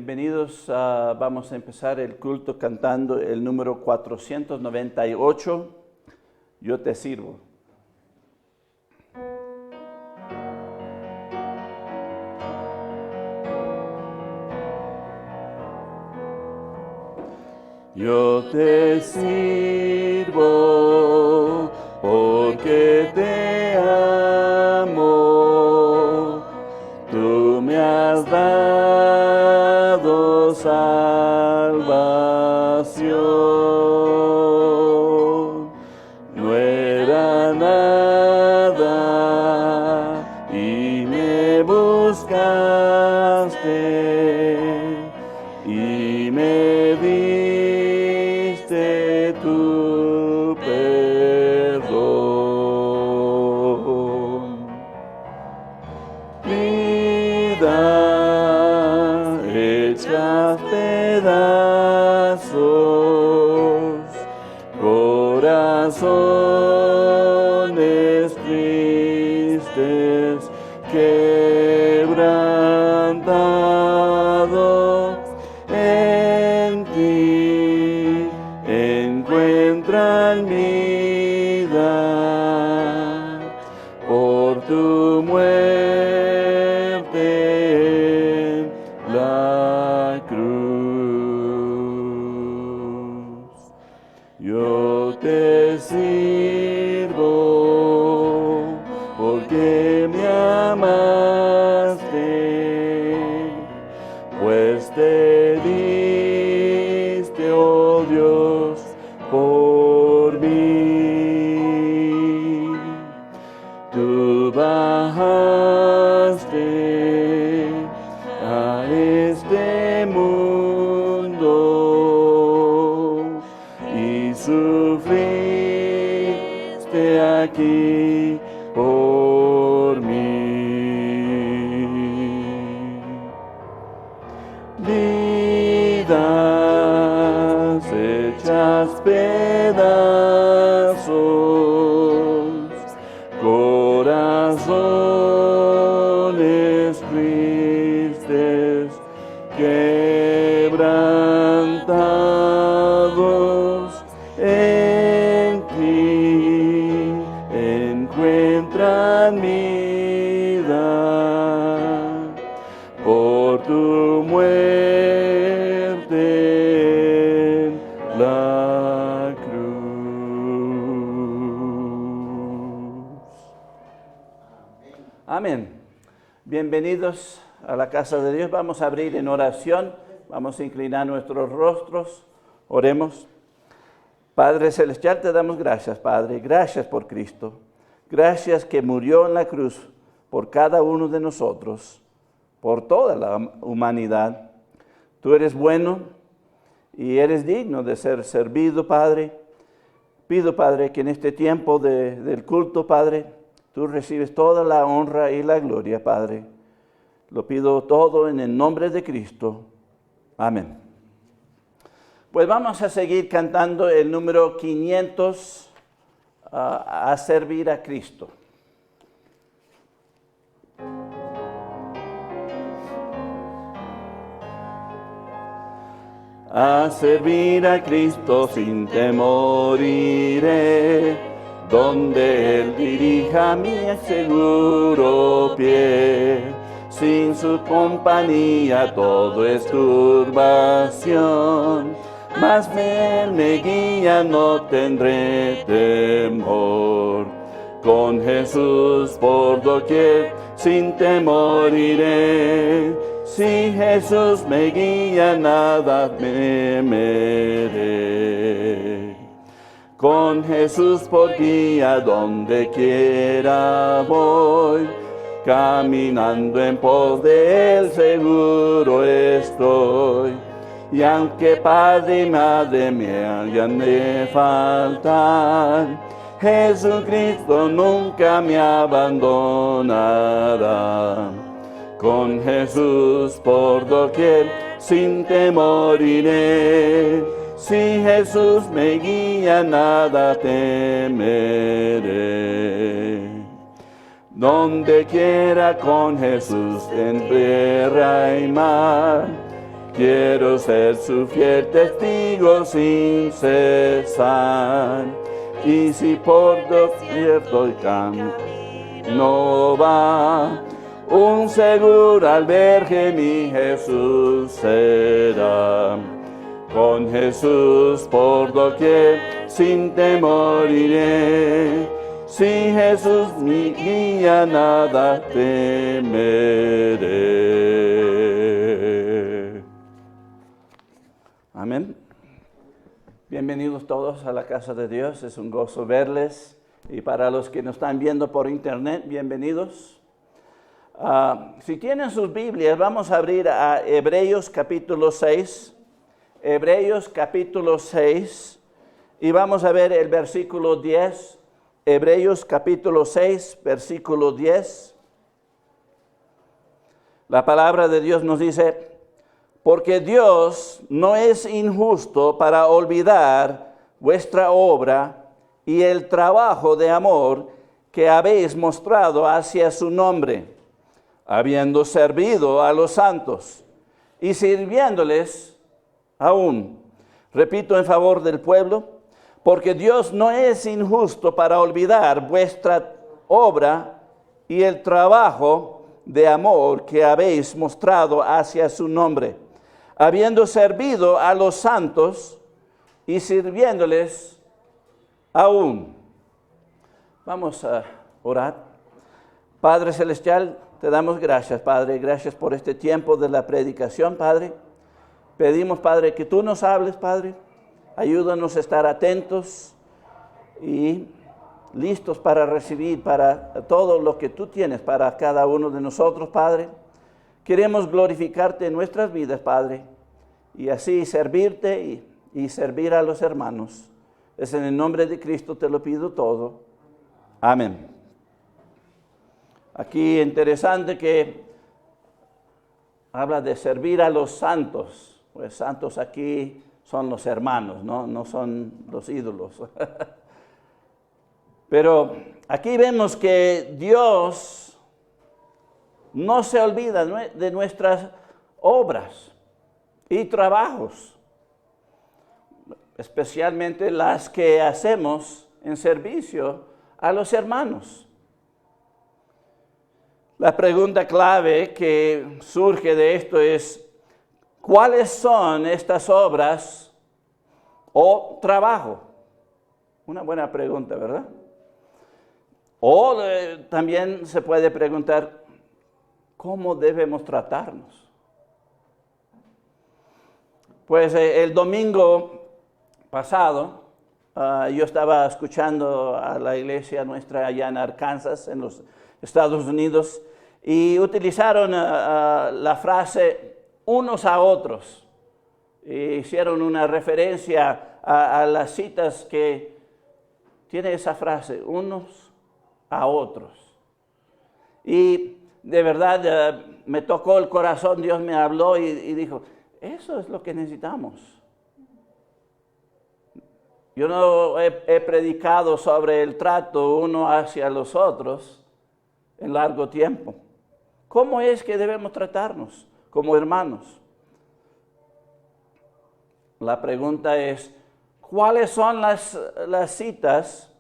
Bienvenidos, vamos a empezar el culto cantando el número 498, Yo te sirvo. Yo te sirvo porque te amo, tú me has dado salvación. No era nada y me buscaste y me diste tu perdón. Vida hecha pedazos, corazones tristes, quebrantados, en ti encuentran vida por tu muerte en la cruz. Yo te sirvo porque me amaste, pues te diste, oh Dios, por mí. Tú bajaste a este mundo y sufriste aquí por mí. Vidas hechas pedazos, corazones tristes, quebrantados, en ti encuentran vida por tu muerte en la cruz. Amén. Bienvenidos a la casa de Dios. Vamos a abrir en oración. Vamos a inclinar nuestros rostros. Oremos. Padre Celestial, te damos gracias, Padre. Gracias por Cristo. Gracias que murió en la cruz por cada uno de nosotros, por toda la humanidad. Tú eres bueno y eres digno de ser servido, Padre. Pido, Padre, que en este tiempo del culto, Padre, tú recibes toda la honra y la gloria, Padre. Lo pido todo en el nombre de Cristo. Amén. Pues vamos a seguir cantando el número 500, a servir a Cristo. A servir a Cristo sin temor iré, donde Él dirija mi seguro pie. Sin su compañía todo es turbación, mas Él me guía, no tendré temor. Con Jesús por doquier sin temor iré. Si Jesús me guía, nada temeré. Con Jesús por guía, donde quiera voy. Caminando en pos de Él, seguro estoy. Y aunque padre y madre me hayan de faltar, Jesucristo nunca me abandonará. Con Jesús por doquier sin temor iré. Si Jesús me guía, nada temeré. Donde quiera con Jesús en tierra y mar, quiero ser su fiel testigo sin cesar. Y si por desierto el camino va, un seguro albergue mi Jesús será. Con Jesús por doquier sin temor iré. Si Jesús mi guía, nada temeré. Amén. Bienvenidos todos a la casa de Dios. Es un gozo verles. Y para los que nos están viendo por internet, bienvenidos. Si tienen sus Biblias, vamos a abrir a Hebreos capítulo 6. Hebreos capítulo 6. Y vamos a ver el versículo 10. Hebreos capítulo 6, versículo 10. La palabra de Dios nos dice: porque Dios no es injusto para olvidar vuestra obra y el trabajo de amor que habéis mostrado hacia su nombre, habiendo servido a los santos y sirviéndoles aún. Repito en favor del pueblo: porque Dios no es injusto para olvidar vuestra obra y el trabajo de amor que habéis mostrado hacia su nombre, habiendo servido a los santos y sirviéndoles aún. Vamos a orar. Padre Celestial, te damos gracias, Padre. Gracias por este tiempo de la predicación, Padre. Pedimos, Padre, que tú nos hables, Padre. Ayúdanos a estar atentos y listos para recibir para todo lo que tú tienes para cada uno de nosotros, Padre. Queremos glorificarte en nuestras vidas, Padre, y así servirte y servir a los hermanos. Es en el nombre de Cristo te lo pido todo. Amén. Aquí interesante que habla de servir a los santos. Pues santos aquí son los hermanos, no son los ídolos. Pero aquí vemos que Dios no se olvida de nuestras obras y trabajos, especialmente las que hacemos en servicio a los hermanos. La pregunta clave que surge de esto es: ¿cuáles son estas obras o trabajo? Una buena pregunta, ¿verdad? O también se puede preguntar: ¿cómo debemos tratarnos? Pues el domingo pasado yo estaba escuchando a la iglesia nuestra allá en Arkansas, en los Estados Unidos, y utilizaron la frase unos a otros. Hicieron una referencia a las citas que tiene esa frase, unos a otros. Y de verdad me tocó el corazón, Dios me habló y dijo: eso es lo que necesitamos. Yo no he predicado sobre el trato uno hacia los otros en largo tiempo. ¿Cómo es que debemos tratarnos como hermanos? La pregunta es: ¿cuáles son las citas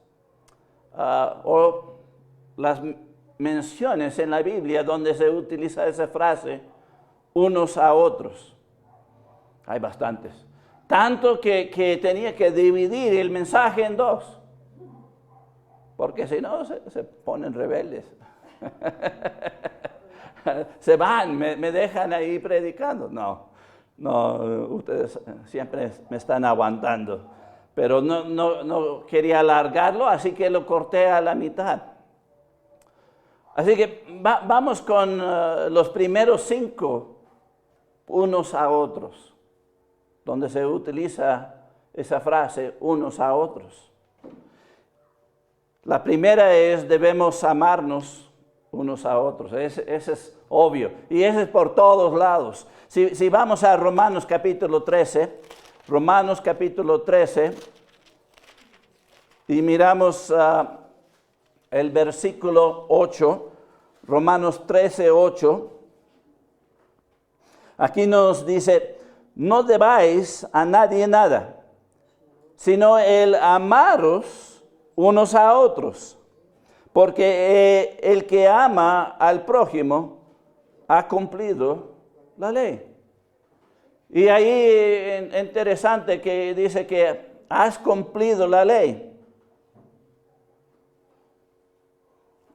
o las menciones en la Biblia donde se utiliza esa frase, unos a otros? Hay bastantes. Tanto que tenía que dividir el mensaje en dos, porque si no se ponen rebeldes. Se van, me dejan ahí predicando. No, ustedes siempre me están aguantando. Pero no quería alargarlo, así que lo corté a la mitad. Así que vamos con los primeros 5, unos a otros, donde se utiliza esa frase, unos a otros. La primera es: debemos amarnos unos a otros. Ese es obvio. Y ese es por todos lados. Si vamos a Romanos capítulo 13, y miramos el versículo 8, Romanos 13, 8, aquí nos dice: no debáis a nadie nada, sino el amaros unos a otros, porque el que ama al prójimo ha cumplido la ley. Y ahí interesante que dice que has cumplido la ley.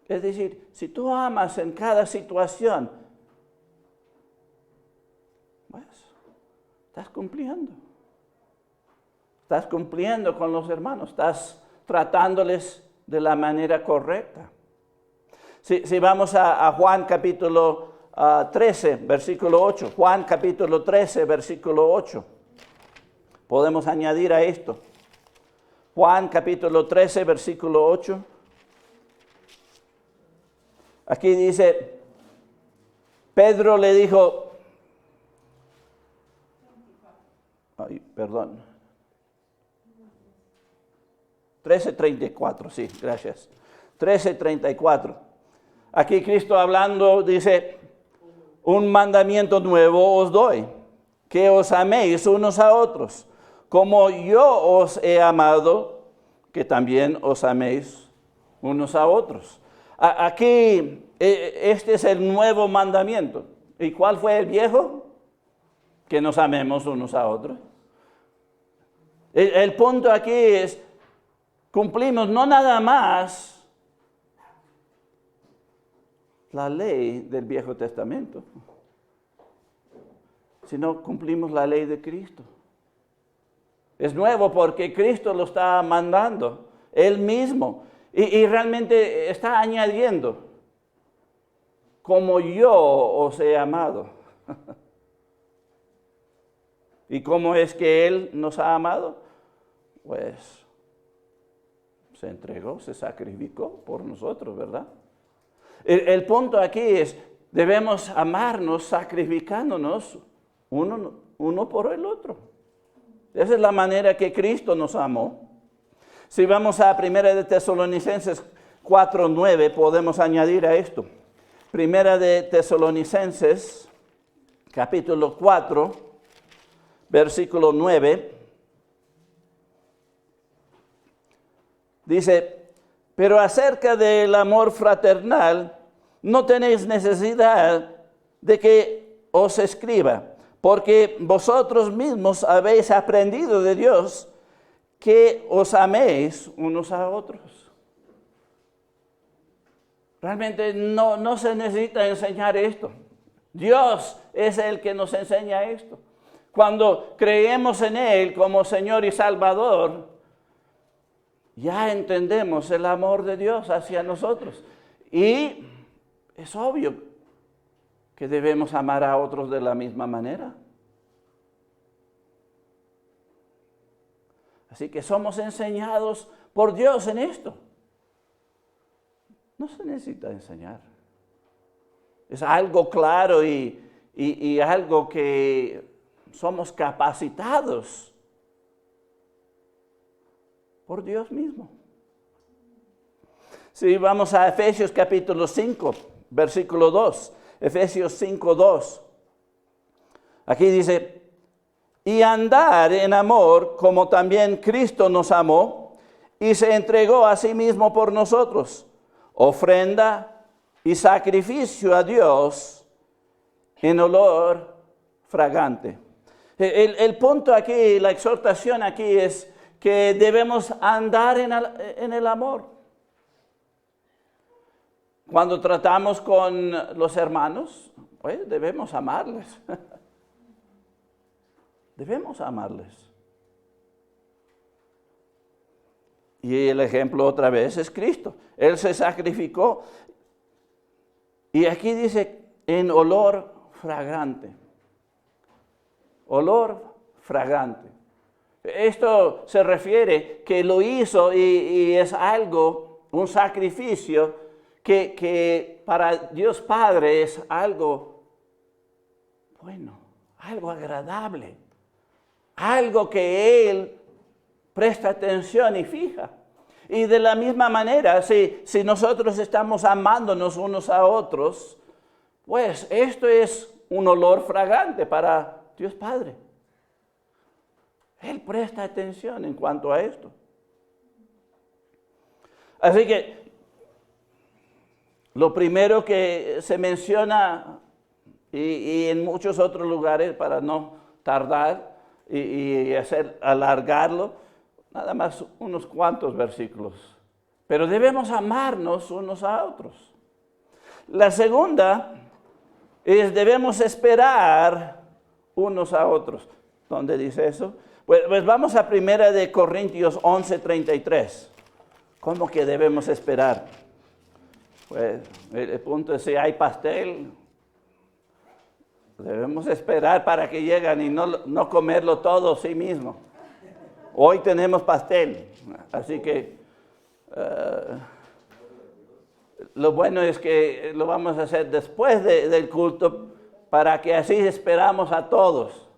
Es decir, si tú amas en cada situación, pues estás cumpliendo. Estás cumpliendo con los hermanos, estás tratándoles de la manera correcta. Si vamos a Juan capítulo 13, versículo 8, Juan capítulo 13, versículo 8, podemos añadir a esto. Juan capítulo 13, versículo 8. Aquí dice, Pedro le dijo, perdón, 13:34, sí, gracias. 13:34. Aquí Cristo hablando dice, un mandamiento nuevo os doy, que os améis unos a otros, como yo os he amado, que también os améis unos a otros. Aquí, este es el nuevo mandamiento. ¿Y cuál fue el viejo? Que nos amemos unos a otros. El punto aquí es, cumplimos no nada más la ley del Viejo Testamento, sino cumplimos la ley de Cristo. Es nuevo porque Cristo lo está mandando, Él mismo. Y realmente está añadiendo, como yo os he amado. ¿Y cómo es que Él nos ha amado? Pues se entregó, se sacrificó por nosotros, ¿verdad? El punto aquí es, debemos amarnos sacrificándonos uno por el otro. Esa es la manera que Cristo nos amó. Si vamos a 1 de Tesalonicenses 4:9, podemos añadir a esto. 1 de Tesalonicenses, capítulo 4, versículo 9. Dice, pero acerca del amor fraternal, no tenéis necesidad de que os escriba, porque vosotros mismos habéis aprendido de Dios que os améis unos a otros. Realmente no se necesita enseñar esto. Dios es el que nos enseña esto. Cuando creemos en Él como Señor y Salvador, ya entendemos el amor de Dios hacia nosotros. Y es obvio que debemos amar a otros de la misma manera. Así que somos enseñados por Dios en esto. No se necesita enseñar. Es algo claro y algo que somos capacitados por Dios mismo. Si vamos a Efesios capítulo 5, versículo 2. Efesios 5:2. Aquí dice, y andar en amor como también Cristo nos amó y se entregó a sí mismo por nosotros, ofrenda y sacrificio a Dios en olor fragante. El punto aquí, la exhortación aquí es que debemos andar en el amor. Cuando tratamos con los hermanos, pues debemos amarles. Debemos amarles. Y el ejemplo otra vez es Cristo. Él se sacrificó. Y aquí dice, en olor fragante. Olor fragante. Esto se refiere que lo hizo y es algo, un sacrificio que para Dios Padre es algo bueno, algo agradable. Algo que Él presta atención y fija. Y de la misma manera, si nosotros estamos amándonos unos a otros, pues esto es un olor fragante para Dios Padre. Él presta atención en cuanto a esto. Así que lo primero que se menciona, y en muchos otros lugares para no tardar y alargarlo, nada más unos cuantos versículos. Pero debemos amarnos unos a otros. La segunda es debemos esperar unos a otros. ¿Dónde dice eso? Pues vamos a 1 Corintios 11:33. ¿Cómo que debemos esperar? Pues el punto es si hay pastel, debemos esperar para que lleguen y no comerlo todo sí mismo. Hoy tenemos pastel, así que lo bueno es que lo vamos a hacer después del culto para que así esperamos a todos.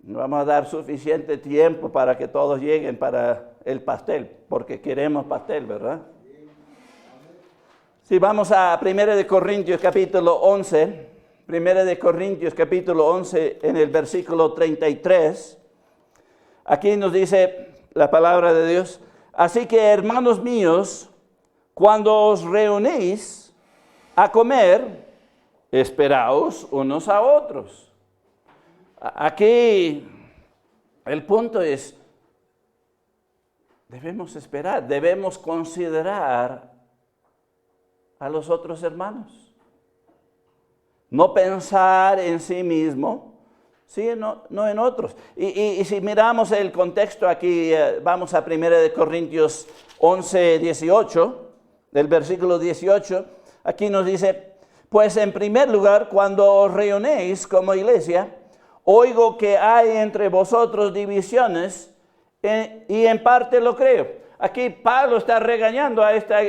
Vamos a dar suficiente tiempo para que todos lleguen para el pastel, porque queremos pastel, ¿verdad? Si vamos a 1 Corintios capítulo 11, 1 Corintios capítulo 11 en el versículo 33, aquí nos dice la palabra de Dios: así que, hermanos míos, cuando os reunís a comer, esperaos unos a otros. Aquí el punto es, debemos esperar, debemos considerar a los otros hermanos. No pensar en sí mismo, no en otros. Y si miramos el contexto aquí, vamos a 1 Corintios 11, 18, del versículo 18, aquí nos dice: pues en primer lugar, cuando os reunéis como iglesia, oigo que hay entre vosotros divisiones, y en parte lo creo. Aquí Pablo está regañando a esta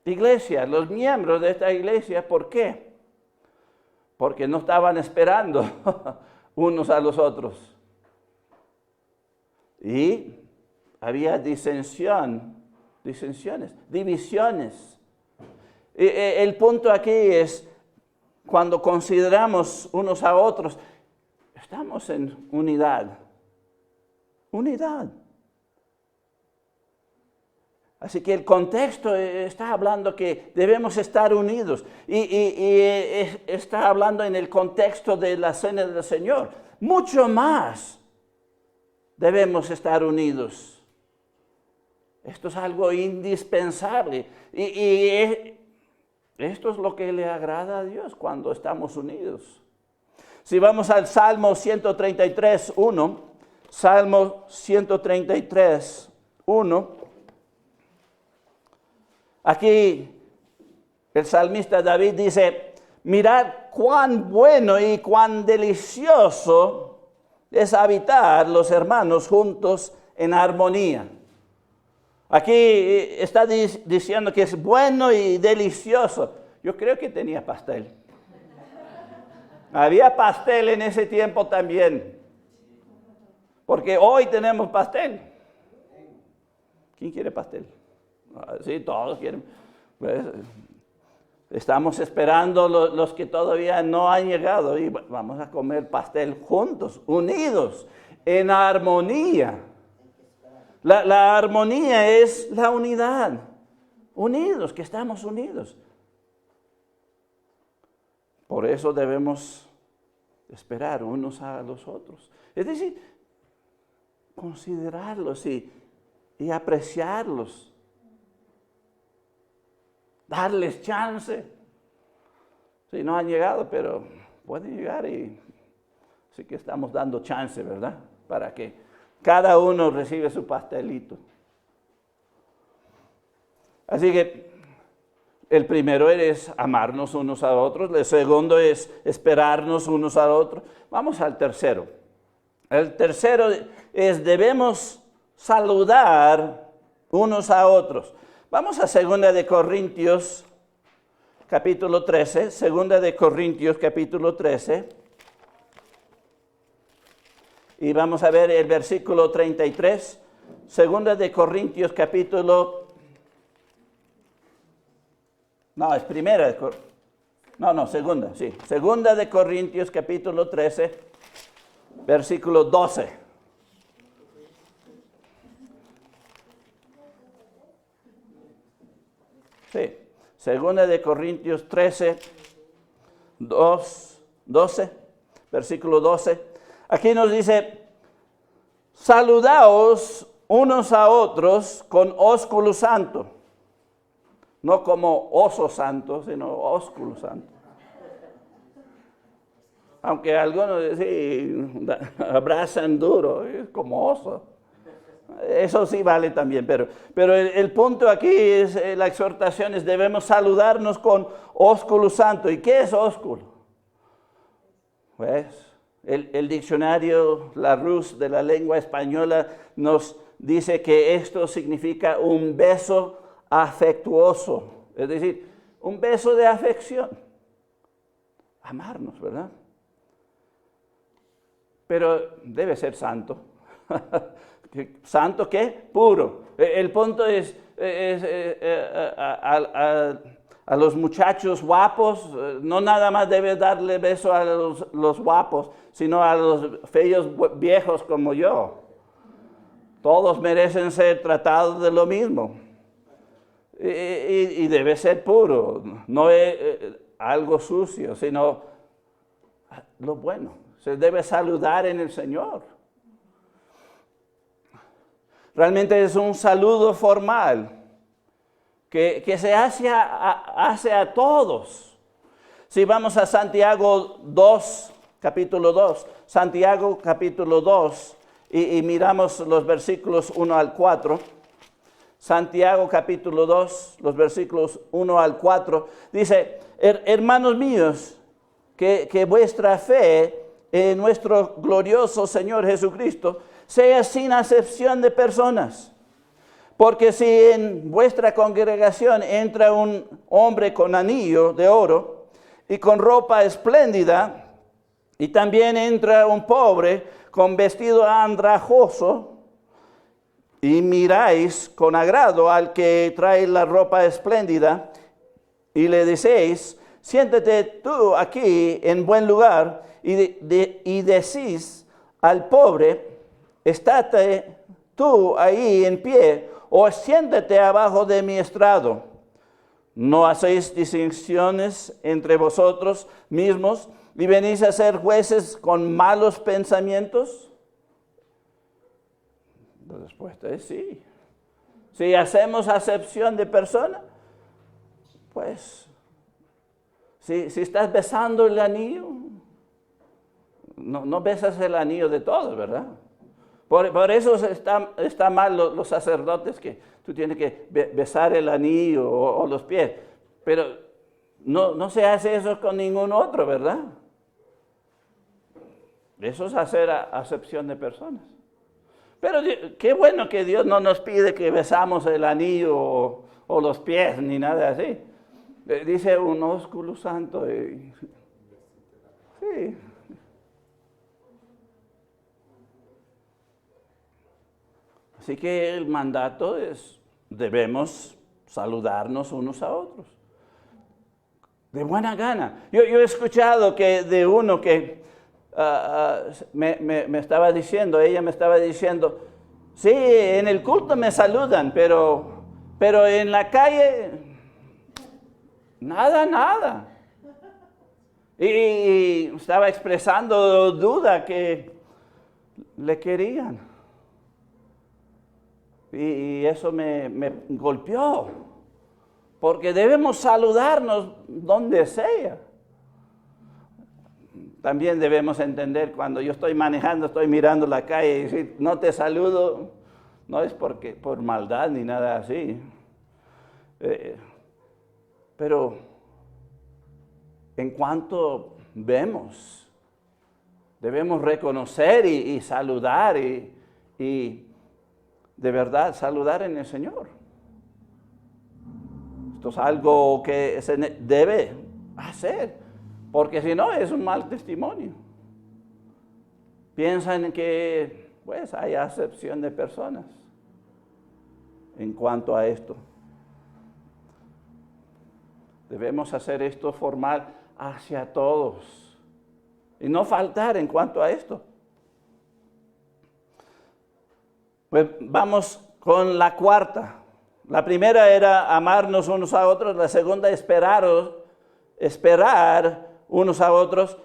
iglesia, los miembros de esta iglesia. ¿Por qué? Porque no estaban esperando unos a los otros. Y había divisiones. El punto aquí es, cuando consideramos unos a otros, estamos en unidad. Unidad. Así que el contexto está hablando que debemos estar unidos. Y está hablando en el contexto de la cena del Señor. Mucho más debemos estar unidos. Esto es algo indispensable. Y esto es lo que le agrada a Dios cuando estamos unidos. Si vamos al Salmo 133, 1, Salmo 133, 1, aquí el salmista David dice: mirad cuán bueno y cuán delicioso es habitar los hermanos juntos en armonía. Aquí está diciendo que es bueno y delicioso. Yo creo que tenía pastel. Había pastel en ese tiempo también. Porque hoy tenemos pastel. ¿Quién quiere pastel? Sí, todos quieren. Pues, estamos esperando los que todavía no han llegado y vamos a comer pastel juntos, unidos, en armonía. La armonía es la unidad. Unidos, que estamos unidos. Por eso debemos esperar unos a los otros. Es decir, considerarlos y apreciarlos. Darles chance. Sí, no han llegado, pero pueden llegar y sí que estamos dando chance, ¿verdad? Para que cada uno reciba su pastelito. Así que el primero es amarnos unos a otros. El segundo es esperarnos unos a otros. Vamos al tercero. El tercero es debemos saludar unos a otros. Vamos a 2 Corintios capítulo 13. 2 Corintios capítulo 13. Y vamos a ver el versículo 33. 2 Corintios capítulo... No, es primera. Segunda, sí. 2 Corintios capítulo 13, versículo 12. Sí. Segunda de Corintios 13, 12, versículo 12. Aquí nos dice, saludaos unos a otros con ósculo santo. No como oso santo, sino ósculo santo. Aunque algunos sí, abrazan duro, como oso. Eso sí vale también, pero el punto aquí es, la exhortación es, debemos saludarnos con ósculo santo. ¿Y qué es ósculo? Pues el diccionario Larousse de la lengua española nos dice que esto significa un beso afectuoso, es decir, un beso de afección. Amarnos, ¿verdad? Pero debe ser santo. ¿Santo qué? Puro. El punto es a los muchachos guapos, no nada más debe darle beso a los guapos, sino a los feos viejos como yo. Todos merecen ser tratados de lo mismo. Y debe ser puro, no es algo sucio, sino lo bueno. Se debe saludar en el Señor. Realmente es un saludo formal que se hace a todos. Si vamos a Santiago 2, capítulo 2, Santiago capítulo 2, y miramos los versículos 1 al 4, Santiago capítulo 2, los versículos 1 al 4, dice, hermanos míos, que vuestra fe en nuestro glorioso Señor Jesucristo sea sin acepción de personas. Porque si en vuestra congregación entra un hombre con anillo de oro y con ropa espléndida, y también entra un pobre con vestido andrajoso, y miráis con agrado al que trae la ropa espléndida, y le decéis, siéntate tú aquí en buen lugar, y decís al pobre, estate tú ahí en pie, o siéntate abajo de mi estrado. ¿No hacéis distinciones entre vosotros mismos y venís a ser jueces con malos pensamientos? La respuesta es sí. Si hacemos acepción de persona, pues, si estás besando el anillo, no besas el anillo de todos, ¿verdad? Por eso está mal los sacerdotes, que tú tienes que besar el anillo o los pies. Pero no se hace eso con ningún otro, ¿verdad? Eso es hacer acepción de personas. Pero qué bueno que Dios no nos pide que besamos el anillo o los pies, ni nada así. Dice un ósculo santo. Sí. Así que el mandato es, debemos saludarnos unos a otros. De buena gana. Yo he escuchado que de uno que me estaba diciendo, ella me estaba diciendo, sí, en el culto me saludan, pero en la calle, nada. Y estaba expresando duda que le querían. Y eso me golpeó, porque debemos saludarnos donde sea. También debemos entender, cuando yo estoy manejando, estoy mirando la calle y decir, no te saludo, no es por maldad ni nada así. Pero en cuanto vemos, debemos reconocer y saludar y de verdad saludar en el Señor. Esto es algo que se debe hacer, porque si no es un mal testimonio. Piensan que pues hay acepción de personas en cuanto a esto. Debemos hacer esto formal hacia todos y no faltar en cuanto a esto. Pues vamos con la cuarta. La primera era amarnos unos a otros, la segunda esperar unos a otros,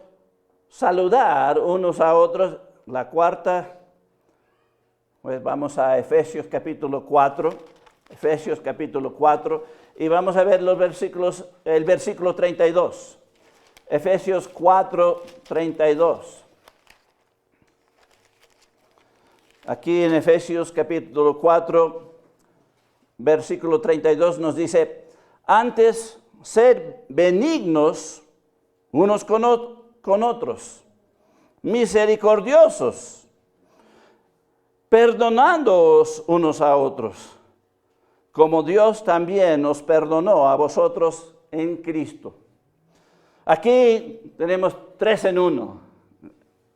saludar unos a otros, la cuarta, pues vamos a Efesios capítulo 4, y vamos a ver el versículo 32. Efesios 4, 32. Aquí en Efesios capítulo 4, versículo 32 nos dice, antes sed benignos unos con otros, misericordiosos, perdonándoos unos a otros, como Dios también os perdonó a vosotros en Cristo. Aquí tenemos 3 en 1.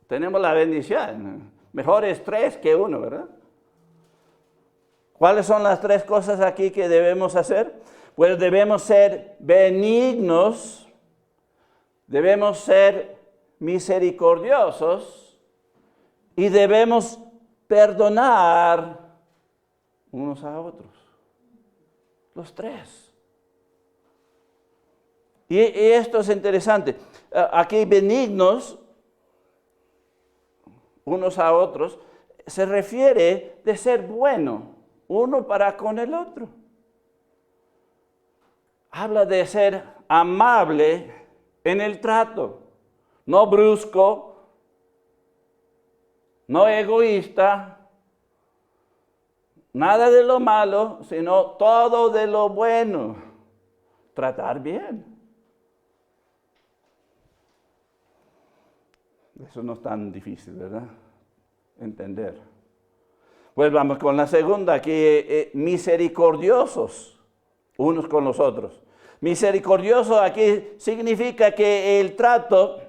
Tenemos la bendición. Mejor es 3 que 1, ¿verdad? ¿Cuáles son las 3 cosas aquí que debemos hacer? Pues debemos ser benignos, debemos ser misericordiosos y debemos perdonar unos a otros. Los 3. Y esto es interesante. Aquí benignos unos a otros se refiere de ser bueno uno para con el otro. Habla de ser amable en el trato, no brusco, no egoísta, nada de lo malo, sino todo de lo bueno. Tratar bien. Eso no es tan difícil, ¿verdad? Entender. Pues vamos con la segunda, aquí misericordiosos unos con los otros. Misericordioso aquí significa que el trato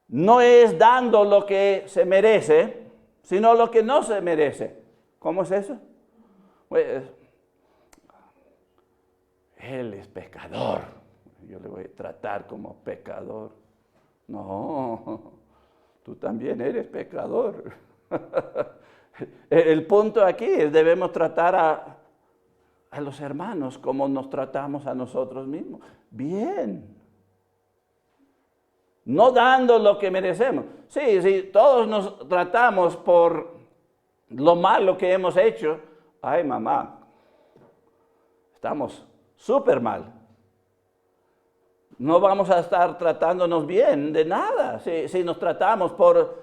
no es dando lo que se merece, sino lo que no se merece. ¿Cómo es eso? Pues, él es pecador. Yo le voy a tratar como pecador. No, tú también eres pecador. El punto aquí es debemos tratar a los hermanos como nos tratamos a nosotros mismos. Bien. No dando lo que merecemos. Sí, todos nos tratamos por lo malo que hemos hecho. Ay, mamá, estamos súper mal. No vamos a estar tratándonos bien de nada si nos tratamos por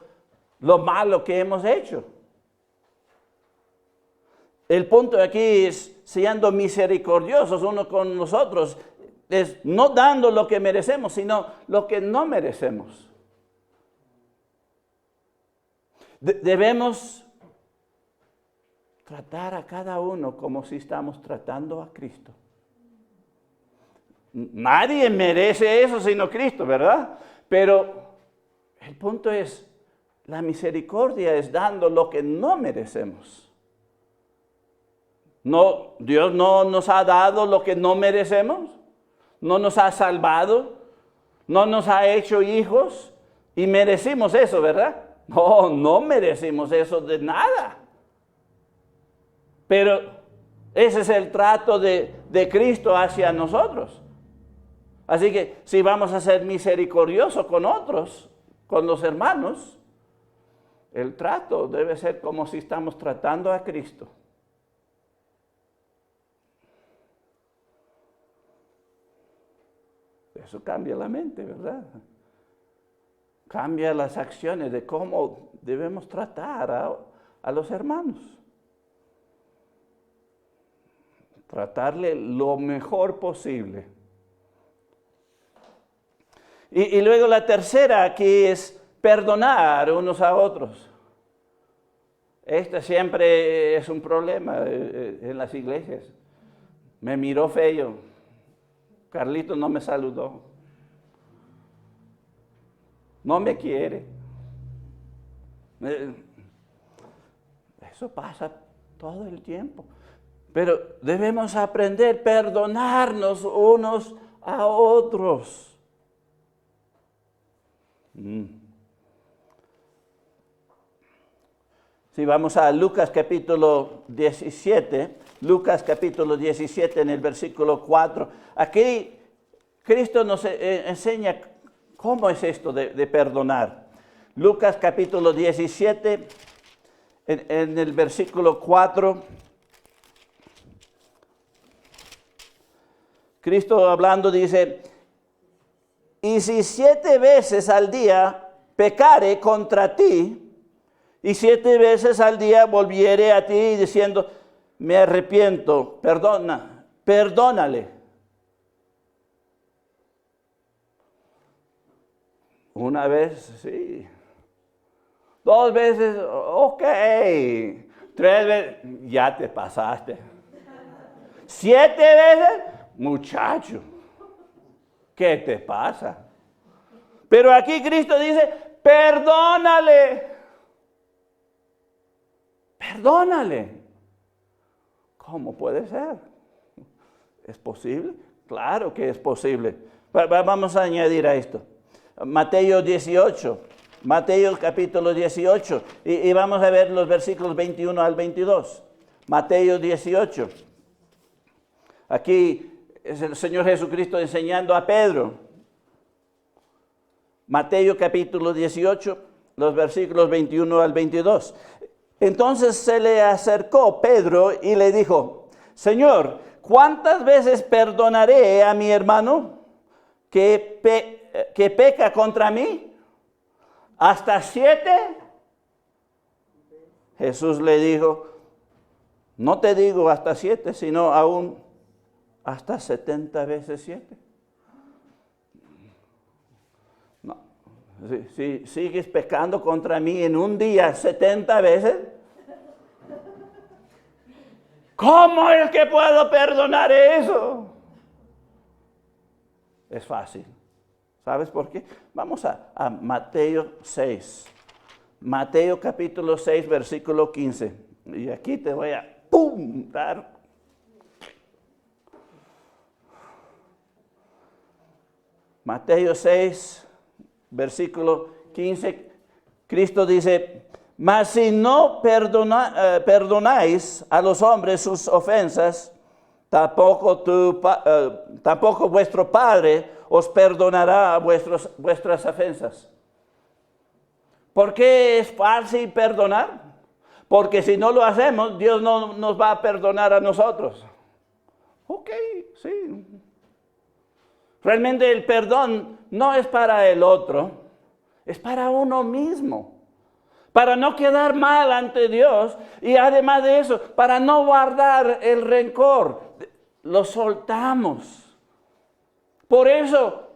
lo malo que hemos hecho. El punto aquí es siendo misericordiosos unos con nosotros, es no dando lo que merecemos, sino lo que no merecemos. Debemos tratar a cada uno como si estamos tratando a Cristo. Nadie merece eso sino Cristo, ¿verdad? Pero el punto es, la misericordia es dando lo que no merecemos. No, Dios no nos ha dado lo que no merecemos, no nos ha salvado, no nos ha hecho hijos y merecimos eso, ¿verdad? No, no merecimos eso de nada. Pero ese es el trato de Cristo hacia nosotros. Así que si vamos a ser misericordiosos con otros, con los hermanos, el trato debe ser como si estamos tratando a Cristo. Eso cambia la mente, ¿verdad? Cambia las acciones de cómo debemos tratar a los hermanos. Tratarle lo mejor posible. Y luego la tercera aquí es perdonar unos a otros. Este siempre es un problema en las iglesias. Me miró feo. Carlito no me saludó. No me quiere. Eso pasa todo el tiempo. Pero debemos aprender a perdonarnos unos a otros. Si vamos a Lucas capítulo 17, Lucas capítulo 17 en el versículo 4, aquí Cristo nos enseña cómo es esto de perdonar. Lucas capítulo 17, en el versículo 4, Cristo hablando dice, y si 7 veces al día pecare contra ti, y 7 veces al día volviere a ti diciendo, me arrepiento, perdónale. Una vez, sí. 2 veces, ok. 3 veces, ya te pasaste. 7 veces, muchacho, ¿qué te pasa? Pero aquí Cristo dice, perdónale. Perdónale. ¿Cómo puede ser? ¿Es posible? Claro que es posible. Vamos a añadir a esto. Mateo 18, Mateo capítulo 18, y vamos a ver los versículos 21 al 22. Mateo 18. Aquí es el Señor Jesucristo enseñando a Pedro. Mateo capítulo 18, los versículos 21 al 22. Entonces se le acercó Pedro y le dijo, Señor, ¿cuántas veces perdonaré a mi hermano que peca contra mí? ¿Hasta 7? Jesús le dijo, no te digo hasta 7, sino aún hasta 70 veces 7. No. Si sigues pecando contra mí en un día 70 veces, ¿cómo es que puedo perdonar eso? Es fácil. ¿Sabes por qué? Vamos a Mateo 6. Mateo capítulo 6, versículo 15. Y aquí te voy a dar. Mateo 6, versículo 15. Cristo dice, mas si no perdonáis a los hombres sus ofensas, tampoco vuestro Padre os perdonará vuestras ofensas. ¿Por qué es fácil perdonar? Porque si no lo hacemos, Dios no nos va a perdonar a nosotros. Ok, sí. Realmente el perdón no es para el otro, es para uno mismo. Para no quedar mal ante Dios y además de eso, para no guardar el rencor. Lo soltamos. Por eso,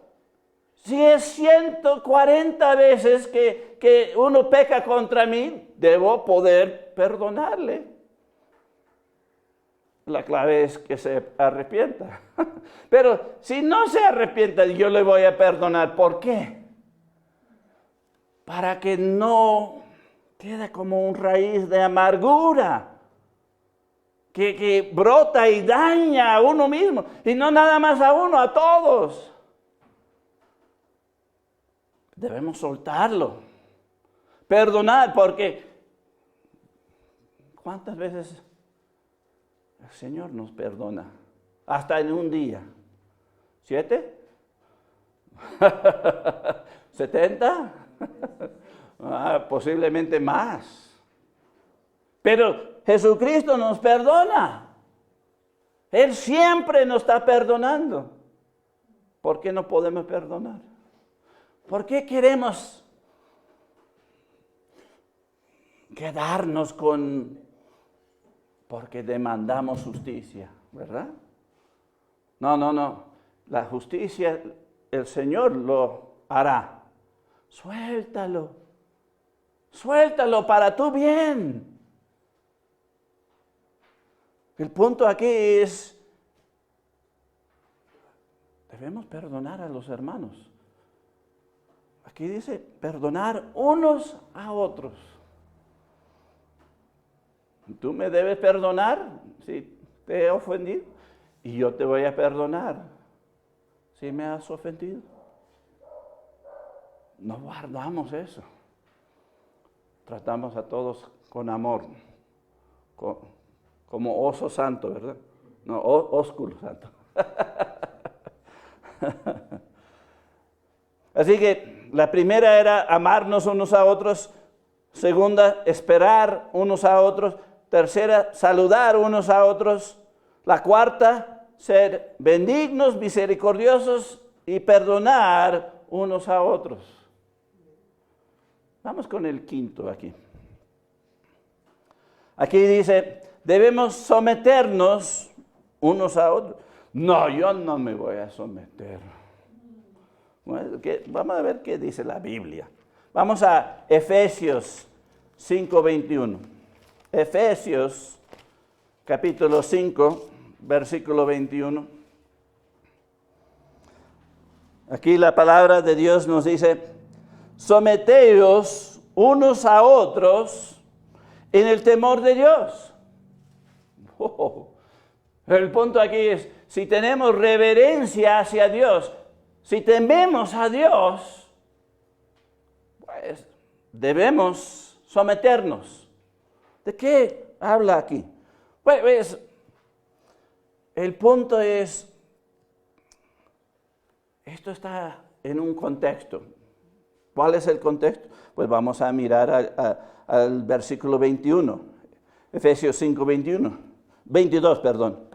si es 140 veces que uno peca contra mí, debo poder perdonarle. La clave es que se arrepienta. Pero si no se arrepienta, yo le voy a perdonar. ¿Por qué? Para que no quede como un raíz de amargura que brota y daña a uno mismo. Y no nada más a uno, a todos. Debemos soltarlo. Perdonar, porque ¿cuántas veces el Señor nos perdona? Hasta en un día. 7, 70, posiblemente más. Pero Jesucristo nos perdona. Él siempre nos está perdonando. ¿Por qué no podemos perdonar? ¿Por qué queremos quedarnos porque demandamos justicia, ¿verdad? No. La justicia, el Señor lo hará. Suéltalo. Suéltalo para tu bien. El punto aquí es, debemos perdonar a los hermanos. Aquí dice, perdonar unos a otros. Tú me debes perdonar si te he ofendido y yo te voy a perdonar si me has ofendido. No guardamos eso. Tratamos a todos con amor, como oso santo, ¿verdad? No, ósculo santo. Así que la primera era amarnos unos a otros. Segunda, esperar unos a otros. Tercera, saludar unos a otros. La cuarta, ser benignos, misericordiosos y perdonar unos a otros. Vamos con el quinto aquí. Aquí dice, debemos someternos unos a otros. No, yo no me voy a someter. Bueno, vamos a ver qué dice la Biblia. Vamos a Efesios 5:21. Efesios capítulo 5, versículo 21. Aquí la palabra de Dios nos dice, someteos unos a otros en el temor de Dios. El punto aquí es, si tenemos reverencia hacia Dios, si tememos a Dios, pues debemos someternos. ¿De qué habla aquí? Pues el punto es, esto está en un contexto. ¿Cuál es el contexto? Pues vamos a mirar al versículo 21, Efesios 5, 22, perdón.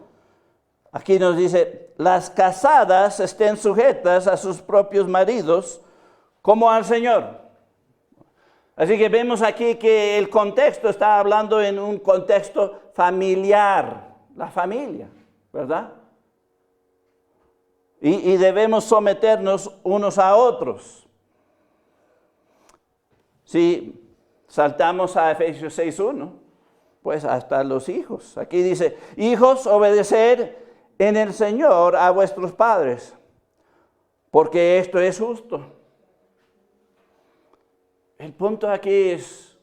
Aquí nos dice, las casadas estén sujetas a sus propios maridos como al Señor. Así que vemos aquí que el contexto está hablando en un contexto familiar, la familia, ¿verdad? Y debemos someternos unos a otros. Si saltamos a Efesios 6:1, pues hasta los hijos. Aquí dice, hijos, obedeced en el Señor a vuestros padres, porque esto es justo. El punto aquí es,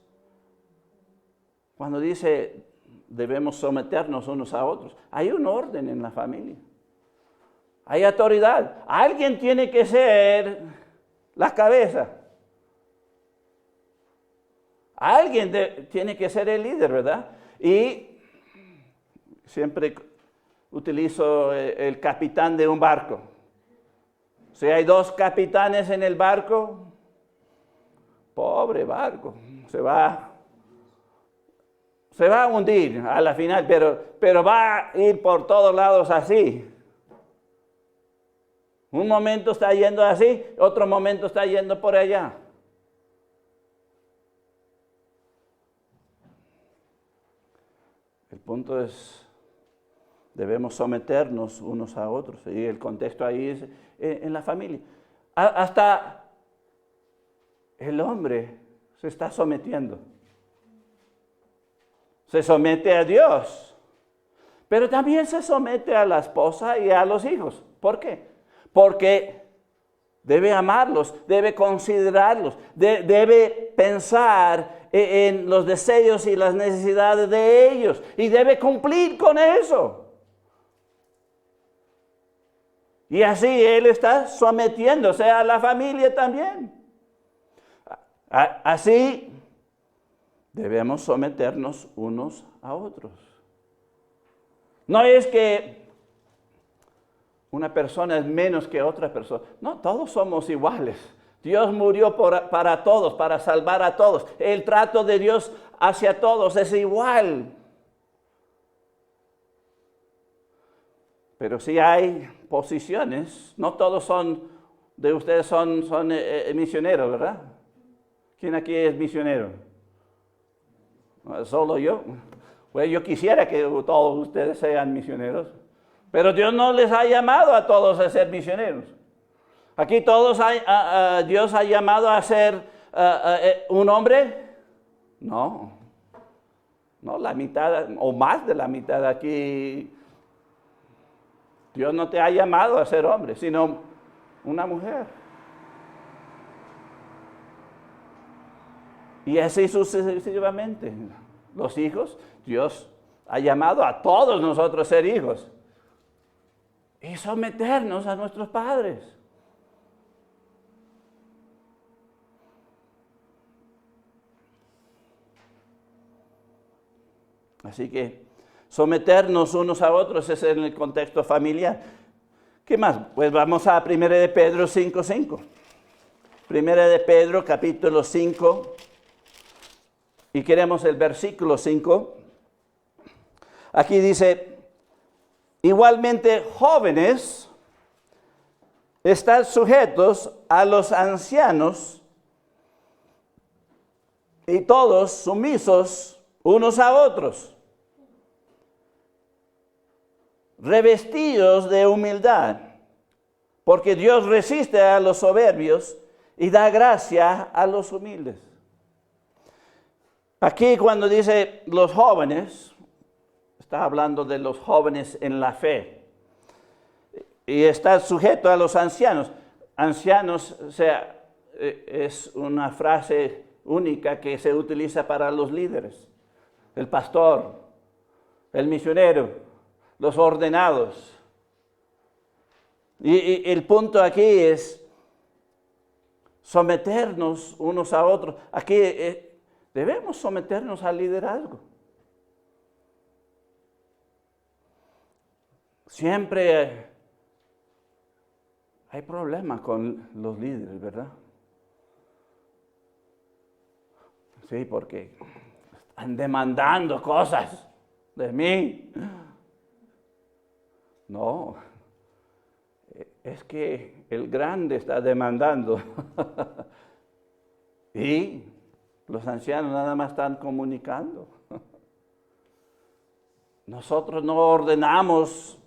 cuando dice debemos someternos unos a otros, hay un orden en la familia. Hay autoridad. Alguien tiene que ser la cabeza. Alguien tiene que ser el líder, ¿verdad? Y siempre utilizo el capitán de un barco. Si hay dos capitanes en el barco, pobre barco, se va a hundir a la final, pero va a ir por todos lados así. Un momento está yendo así, otro momento está yendo por allá. El punto es, debemos someternos unos a otros. Y el contexto ahí es en la familia. Hasta el hombre se está sometiendo. Se somete a Dios. Pero también se somete a la esposa y a los hijos. ¿Por qué? Porque debe amarlos, debe considerarlos, debe pensar en los deseos y las necesidades de ellos y debe cumplir con eso. Y así él está sometiéndose a la familia también. Así debemos someternos unos a otros. No es que una persona es menos que otra persona. No, todos somos iguales. Dios murió para todos, para salvar a todos. El trato de Dios hacia todos es igual. Pero sí hay posiciones. No todos de ustedes son misioneros, ¿verdad? ¿Quién aquí es misionero? ¿Solo yo? Pues yo quisiera que todos ustedes sean misioneros. Pero Dios no les ha llamado a todos a ser misioneros. Aquí Dios ha llamado a ser un hombre. No, la mitad o más de la mitad aquí. Dios no te ha llamado a ser hombre, sino una mujer. Y así sucesivamente. Los hijos, Dios ha llamado a todos nosotros a ser hijos. Y someternos a nuestros padres. Así que someternos unos a otros es en el contexto familiar. ¿Qué más? Pues vamos a 1 de Pedro 5:5. 1 de Pedro capítulo 5 y queremos el versículo 5. Aquí dice, igualmente jóvenes, estad sujetos a los ancianos y todos sumisos unos a otros, revestidos de humildad, porque Dios resiste a los soberbios y da gracia a los humildes. Aquí cuando dice los jóvenes, está hablando de los jóvenes en la fe. Y está sujeto a los ancianos. Ancianos, o sea, es una frase única que se utiliza para los líderes. El pastor, el misionero, los ordenados. Y el punto aquí es someternos unos a otros. Aquí debemos someternos al liderazgo. Siempre hay problemas con los líderes, ¿verdad? Sí, porque están demandando cosas de mí. No, es que el grande está demandando. Y los ancianos nada más están comunicando. Nosotros no ordenamos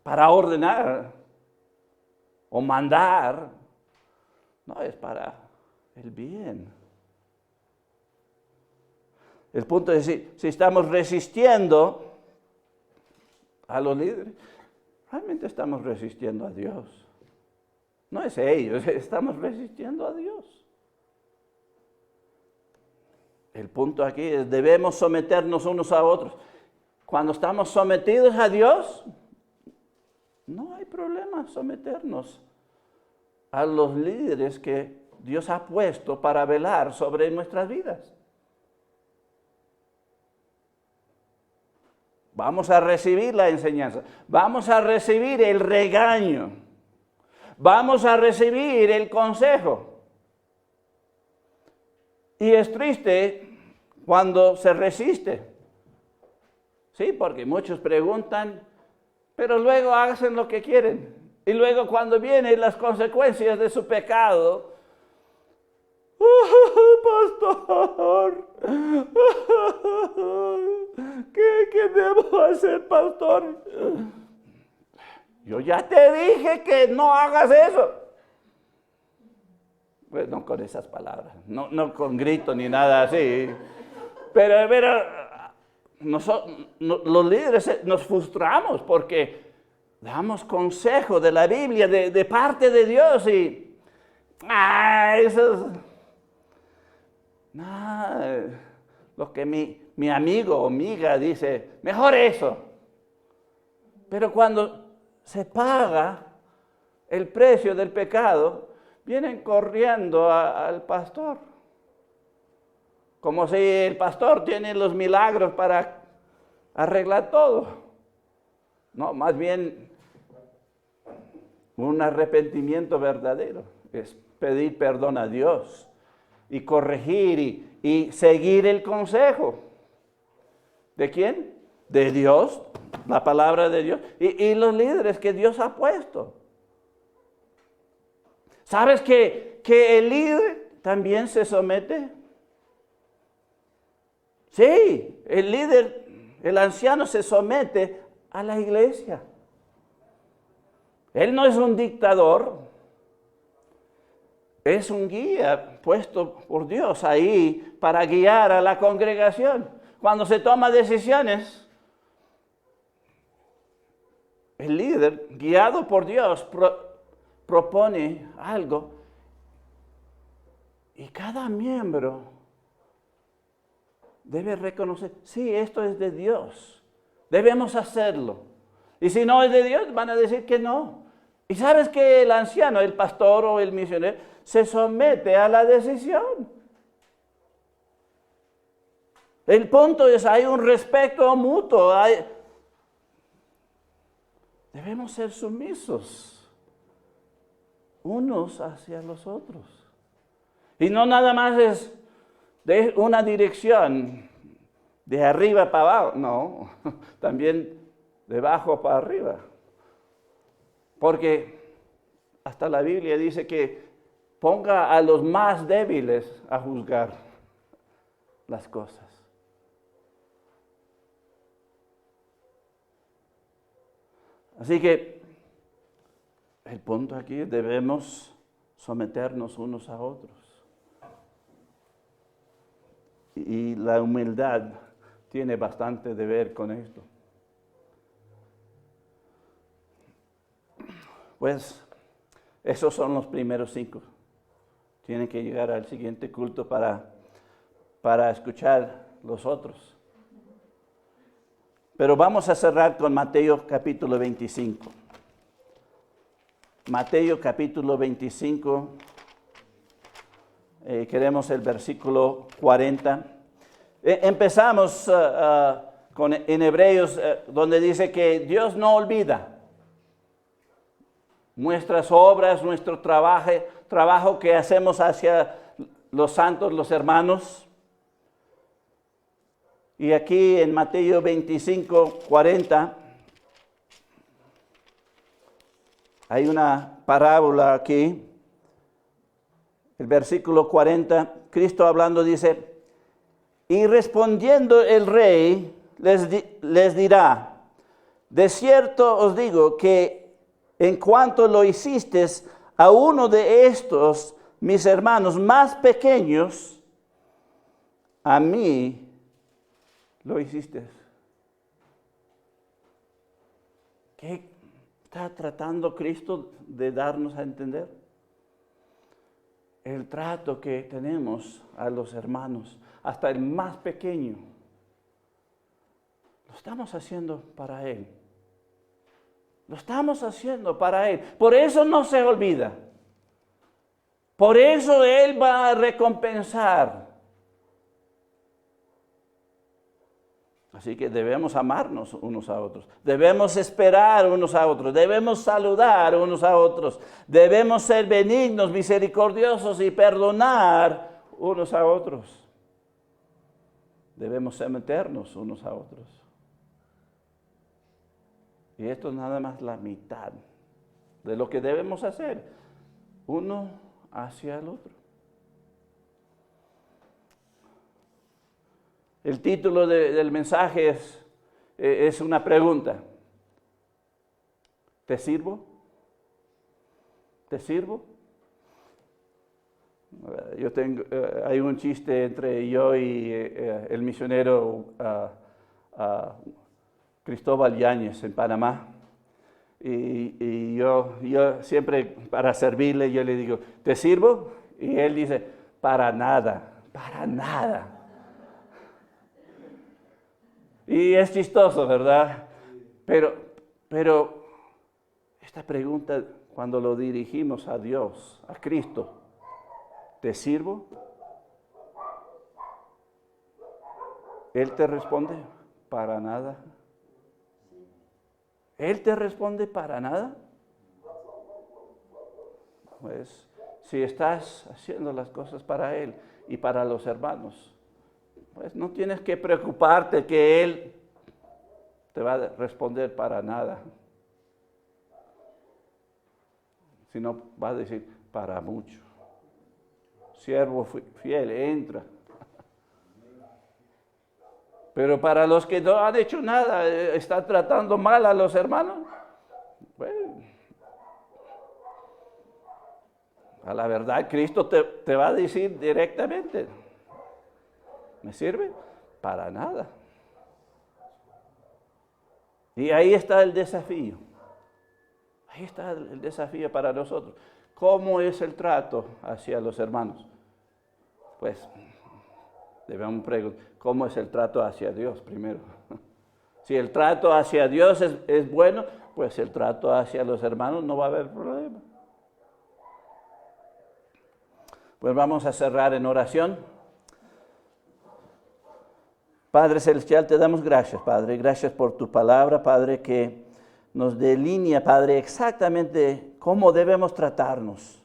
para ordenar o mandar. No, es para el bien. El punto es si estamos resistiendo a los líderes, realmente estamos resistiendo a Dios. No es ellos, estamos resistiendo a Dios. El punto aquí es, debemos someternos unos a otros. Cuando estamos sometidos a Dios, no hay problema someternos a los líderes que Dios ha puesto para velar sobre nuestras vidas. Vamos a recibir la enseñanza, vamos a recibir el regaño, vamos a recibir el consejo. Y es triste cuando se resiste. Sí, porque muchos preguntan, pero luego hacen lo que quieren. Y luego cuando vienen las consecuencias de su pecado, pastor, ¿qué debo hacer, pastor? Yo ya te dije que no hagas eso. Pues no con esas palabras, no con grito ni nada así. Pero los líderes nos frustramos porque damos consejo de la Biblia, de parte de Dios y eso es lo que mi amigo o amiga dice, mejor eso. Pero cuando se paga el precio del pecado, vienen corriendo al pastor. Como si el pastor tiene los milagros para arreglar todo. No, más bien un arrepentimiento verdadero es pedir perdón a Dios y corregir y seguir el consejo. ¿De quién? De Dios, la palabra de Dios y los líderes que Dios ha puesto. ¿Sabes que el líder también se somete? Sí, el líder, el anciano se somete a la iglesia. Él no es un dictador, es un guía puesto por Dios ahí para guiar a la congregación. Cuando se toma decisiones, el líder, guiado por Dios, propone algo y cada miembro debe reconocer, sí, esto es de Dios, debemos hacerlo. Y si no es de Dios, van a decir que no. Y sabes que el anciano, el pastor o el misionero, se somete a la decisión. El punto es, hay un respeto mutuo. Debemos ser sumisos unos hacia los otros. Y no nada más es de una dirección, de arriba para abajo, no, también de abajo para arriba. Porque hasta la Biblia dice que ponga a los más débiles a juzgar las cosas. Así que el punto aquí, debemos someternos unos a otros. Y la humildad tiene bastante de ver con esto. Pues esos son los primeros 5. Tienen que llegar al siguiente culto para escuchar los otros. Pero vamos a cerrar con Mateo capítulo 25. Mateo capítulo 25, queremos el versículo 40. Empezamos en Hebreos, donde dice que Dios no olvida nuestras obras, nuestro trabajo que hacemos hacia los santos, los hermanos. Y aquí en Mateo 25, 40, hay una parábola aquí. El versículo 40, Cristo hablando dice, y respondiendo el rey les dirá, de cierto os digo que en cuanto lo hicisteis a uno de estos mis hermanos más pequeños, a mí lo hiciste. ¿Qué está tratando Cristo de darnos a entender? El trato que tenemos a los hermanos, hasta el más pequeño, lo estamos haciendo para Él. Lo estamos haciendo para Él. Por eso no se olvida. Por eso Él va a recompensar. Así que debemos amarnos unos a otros, debemos esperar unos a otros, debemos saludar unos a otros, debemos ser benignos, misericordiosos y perdonar unos a otros. Debemos someternos unos a otros. Y esto es nada más la mitad de lo que debemos hacer, uno hacia el otro. El título del mensaje es una pregunta. ¿Te sirvo? ¿Te sirvo? Hay un chiste entre yo y el misionero Cristóbal Yáñez en Panamá. Y yo siempre para servirle, yo le digo, ¿te sirvo? Y él dice, para nada, para nada. Y es chistoso, ¿verdad? Pero esta pregunta, cuando lo dirigimos a Dios, a Cristo, ¿te sirvo? Él te responde, para nada. Él te responde, para nada. Pues, si estás haciendo las cosas para Él y para los hermanos, pues no tienes que preocuparte que Él te va a responder para nada. Sino va a decir, para mucho. Siervo fiel, entra. Pero para los que no han hecho nada, están tratando mal a los hermanos, bueno, a la verdad Cristo te va a decir directamente, ¿me sirve? Para nada. Y ahí está el desafío. Ahí está el desafío para nosotros. ¿Cómo es el trato hacia los hermanos? Pues debemos preguntar, ¿cómo es el trato hacia Dios primero? Si el trato hacia Dios es bueno, pues el trato hacia los hermanos no va a haber problema. Pues vamos a cerrar en oración. Padre Celestial, te damos gracias, Padre. Gracias por tu palabra, Padre, que nos delinea, Padre, exactamente cómo debemos tratarnos.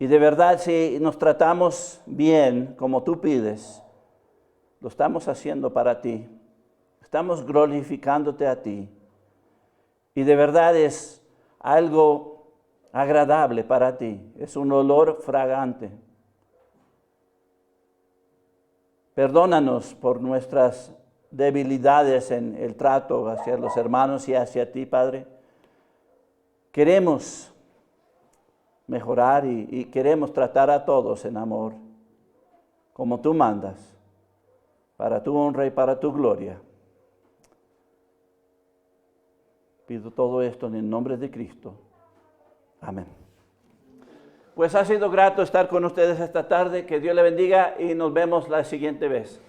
Y de verdad, si nos tratamos bien, como tú pides, lo estamos haciendo para ti. Estamos glorificándote a ti. Y de verdad es algo agradable para ti. Es un olor fragante. Perdónanos por nuestras debilidades en el trato hacia los hermanos y hacia ti, Padre. Queremos mejorar y queremos tratar a todos en amor, como tú mandas, para tu honra y para tu gloria. Pido todo esto en el nombre de Cristo. Amén. Pues ha sido grato estar con ustedes esta tarde. Que Dios le bendiga y nos vemos la siguiente vez.